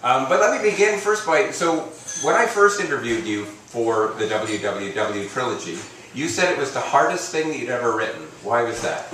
But let me begin first by, so when I first interviewed you for the WWW trilogy, you said it was the hardest thing that you'd ever written. Why was that?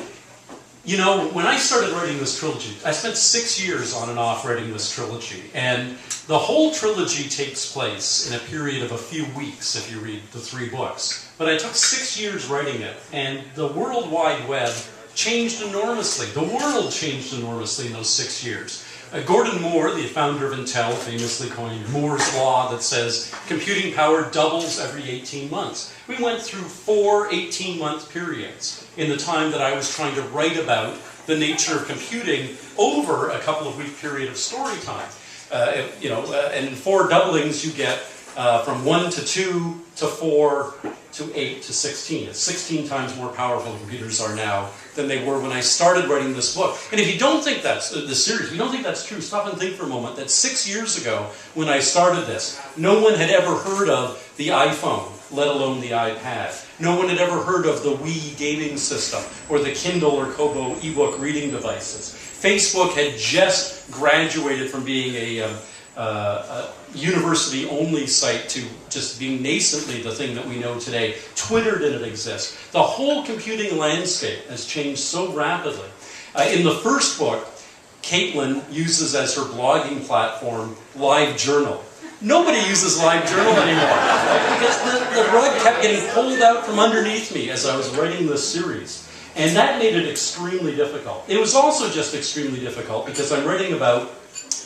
You know, when I started writing this trilogy, I spent 6 years on and off writing this trilogy, and the whole trilogy takes place in a period of a few weeks if you read the 3 books. But I took 6 years writing it, and the World Wide Web changed enormously. The world changed enormously in those 6 years. Gordon Moore, the founder of Intel, famously coined Moore's Law that says computing power doubles every 18 months. We went through 4 18-month periods in the time that I was trying to write about the nature of computing over a couple of week period of story time. And in 4 doublings you get from 1 to 2 to 4 to 8 to 16. It's 16 times more powerful computers are now than they were when I started writing this book. And if you don't think that's, this series, if you don't think that's true, stop and think for a moment that 6 years ago when I started this, no one had ever heard of the iPhone, let alone the iPad. No one had ever heard of the Wii gaming system or the Kindle or Kobo ebook reading devices. Facebook had just graduated from being a university-only site to just being nascently the thing that we know today. Twitter didn't exist. The whole computing landscape has changed so rapidly. In the first book, Caitlin uses as her blogging platform LiveJournal. Nobody uses LiveJournal anymore, right? Because the rug kept getting pulled out from underneath me as I was writing this series. And that made it extremely difficult. It was also just extremely difficult because I'm writing about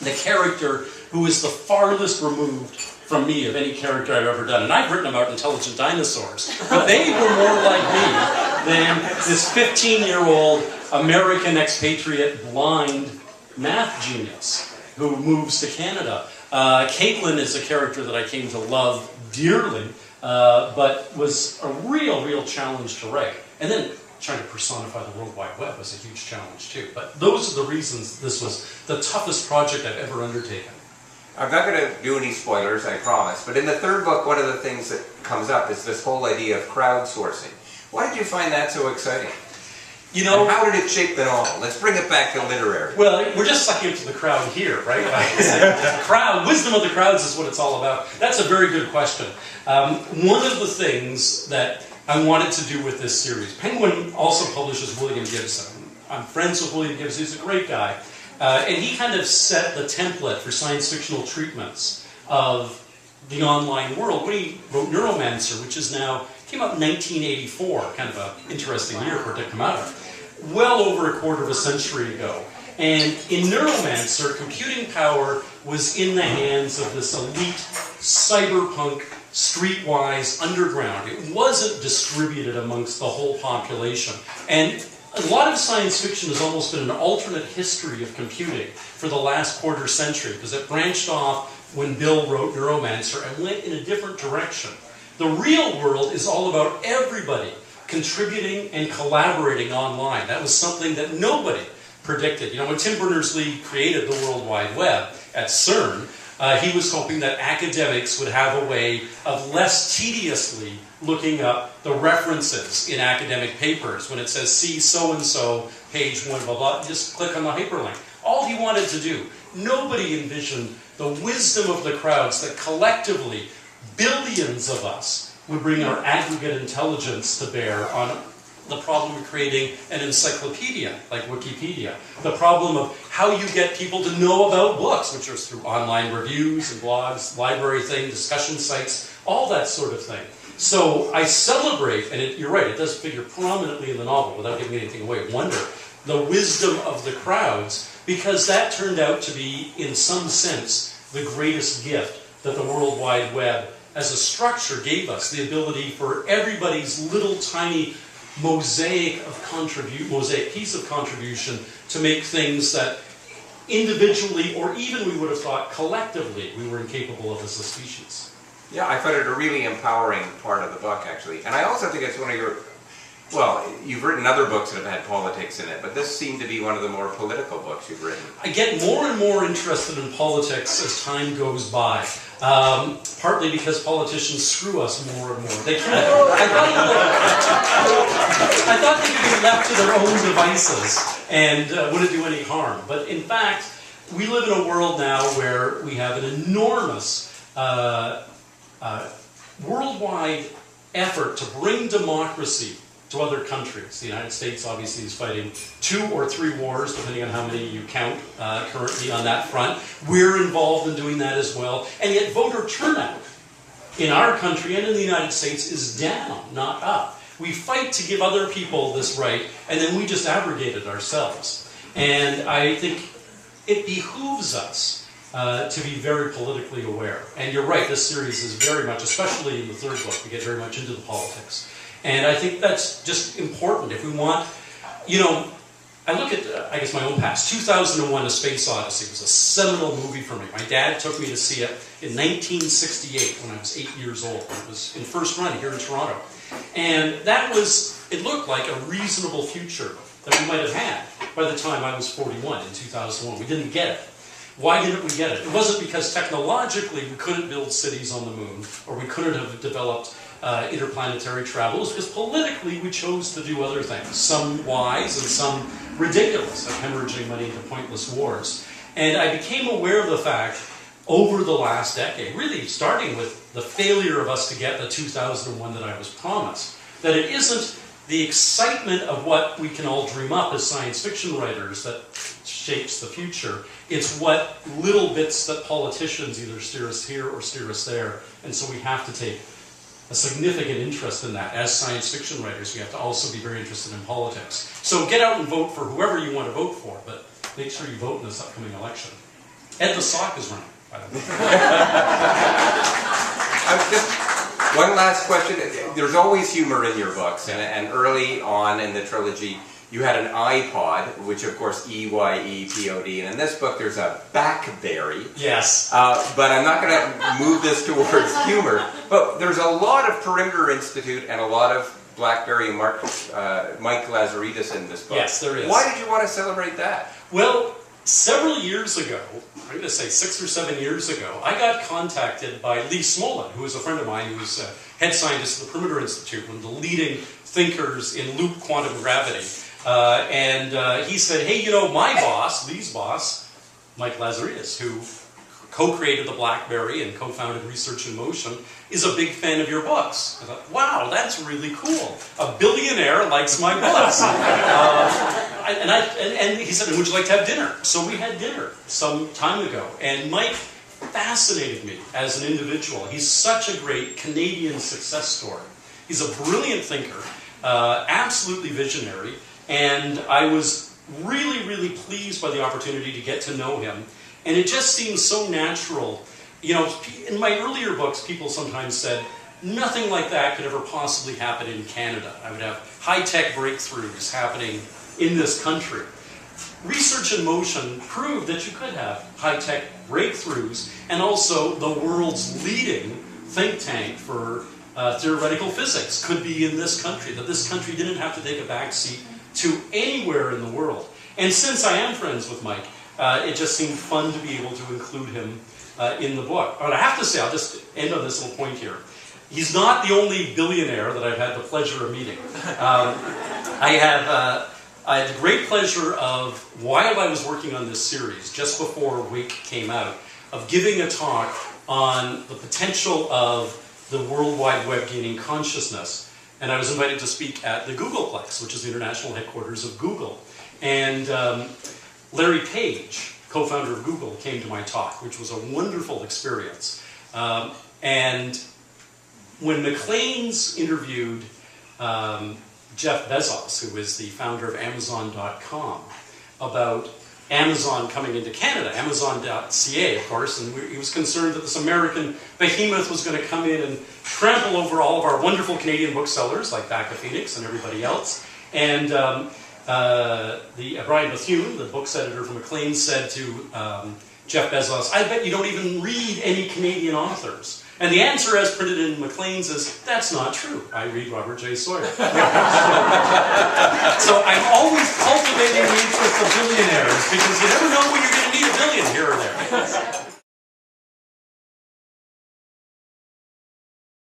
the character who is the farthest removed from me of any character I've ever done. And I've written about intelligent dinosaurs, but they were more like me than this 15-year-old American expatriate blind math genius who moves to Canada. Caitlin is a character that I came to love dearly, but was a real challenge to write. And then trying to personify the World Wide Web was a huge challenge too. But those are the reasons this was the toughest project I've ever undertaken. I'm not going to do any spoilers, I promise, but in the third book, one of the things that comes up is this whole idea of crowdsourcing. Why did you find that so exciting? You know, and how did it shape the novel? Let's bring it back to literary. Well, we're just sucking up to the crowd here, right? The crowd, wisdom of the crowds is what it's all about. That's a very good question. One of the things that I wanted to do with this series, Penguin also publishes William Gibson. I'm friends with William Gibson, he's a great guy. And he kind of set the template for science fictional treatments of the online world when he wrote Neuromancer, which is now, came out in 1984, kind of an interesting year for it to come out of, well over a quarter of a century ago. And in Neuromancer, computing power was in the hands of this elite, cyberpunk, streetwise underground. It wasn't distributed amongst the whole population. And a lot of science fiction has almost been an alternate history of computing for the last quarter century, because it branched off when Bill wrote Neuromancer and went in a different direction. The real world is all about everybody contributing and collaborating online. That was something that nobody predicted. You know, when Tim Berners-Lee created the World Wide Web at CERN, he was hoping that academics would have a way of less tediously looking up the references in academic papers. When it says, see so-and-so, page 1, blah, blah, just click on the hyperlink. All he wanted to do. Nobody envisioned the wisdom of the crowds that collectively, billions of us, would bring our aggregate intelligence to bear on the problem of creating an encyclopedia, like Wikipedia. The problem of how you get people to know about books, which are through online reviews and blogs, library thing, discussion sites, all that sort of thing. So I celebrate, and you're right, it does figure prominently in the novel, without giving anything away, wonder, the wisdom of the crowds, because that turned out to be, in some sense, the greatest gift that the World Wide Web as a structure gave us, the ability for everybody's little tiny mosaic piece of contribution to make things that individually, or even we would have thought collectively, we were incapable of as a species. Yeah, I found it a really empowering part of the book, actually. And I also think it's one of your, well, you've written other books that have had politics in it, but this seemed to be one of the more political books you've written. I get more and more interested in politics as time goes by. Partly because politicians screw us more and more. They can't. I thought they could be left to their own devices and wouldn't do any harm. But in fact, we live in a world now where we have an enormous worldwide effort to bring democracy to other countries. The United States obviously is fighting 2 or 3 wars, depending on how many you count currently on that front. We're involved in doing that as well. And yet voter turnout in our country and in the United States is down, not up. We fight to give other people this right, and then we just abrogate it ourselves. And I think it behooves us to be very politically aware. And you're right, this series is very much, especially in the 3rd book, we get very much into the politics. And I think that's just important. If we want, you know, I look at, I guess, my own past. 2001, A Space Odyssey was a seminal movie for me. My dad took me to see it in 1968 when I was 8 years old. It was in first run here in Toronto. And that was, it looked like a reasonable future that we might have had by the time I was 41 in 2001. We didn't get it. Why didn't we get it? It wasn't because technologically we couldn't build cities on the moon, or we couldn't have developed interplanetary travel. It was because politically we chose to do other things, some wise and some ridiculous, like hemorrhaging money into pointless wars. And I became aware of the fact over the last decade, really starting with the failure of us to get the 2001 that I was promised, that it isn't the excitement of what we can all dream up as science fiction writers that shapes the future. It's what little bits that politicians either steer us here or steer us there. And so we have to take a significant interest in that. As science fiction writers, we have to also be very interested in politics. So get out and vote for whoever you want to vote for, but make sure you vote in this upcoming election. Ed the Sock is running, by the way. One last question. There's always humor in your books, and early on in the trilogy, you had an iPod, which of course E-Y-E-P-O-D, and in this book there's a backberry. Yes. But I'm not going to move this towards humor. But there's a lot of Perimeter Institute and a lot of BlackBerry and Mike Lazaridis in this book. Yes, there is. Why did you want to celebrate that? Well, several years ago, I'm going to say 6 or 7 years ago, I got contacted by Lee Smolin, who is a friend of mine, who is head scientist at the Perimeter Institute, one of the leading thinkers in loop quantum gravity. And he said, hey, you know, my boss, Lee's boss, Mike Lazaridis, who co-created the BlackBerry and co-founded Research in Motion, is a big fan of your books. I thought, wow, that's really cool. A billionaire likes my books. And he said, would you like to have dinner? So we had dinner some time ago. And Mike fascinated me as an individual. He's such a great Canadian success story. He's a brilliant thinker, absolutely visionary. And I was really, really pleased by the opportunity to get to know him. And it just seems so natural. You know, in my earlier books, people sometimes said, nothing like that could ever possibly happen in Canada. I would have high-tech breakthroughs happening in this country. Research in Motion proved that you could have high-tech breakthroughs and also the world's leading think tank for theoretical physics could be in this country, that this country didn't have to take a backseat to anywhere in the world. And since I am friends with Mike, it just seemed fun to be able to include him in the book. But I have to say, I'll just end on this little point here. He's not the only billionaire that I've had the pleasure of meeting. I had the great pleasure of, while I was working on this series, just before Wake came out, of giving a talk on the potential of the World Wide Web gaining consciousness. And I was invited to speak at the Googleplex, which is the international headquarters of Google. And Larry Page, co-founder of Google, came to my talk, which was a wonderful experience. And when Maclean's interviewed Jeff Bezos, who is the founder of Amazon.com, about Amazon coming into Canada, Amazon.ca, of course, and he was concerned that this American behemoth was going to come in and trample over all of our wonderful Canadian booksellers, like Back to Phoenix and everybody else. And Brian Bethune, the books editor for Maclean, said to Jeff Bezos, I bet you don't even read any Canadian authors. And the answer as printed in Maclean's is, that's not true. I read Robert J. Sawyer. So I'm always cultivating the interest of billionaires, because you never know when you're going to need a billion here or there.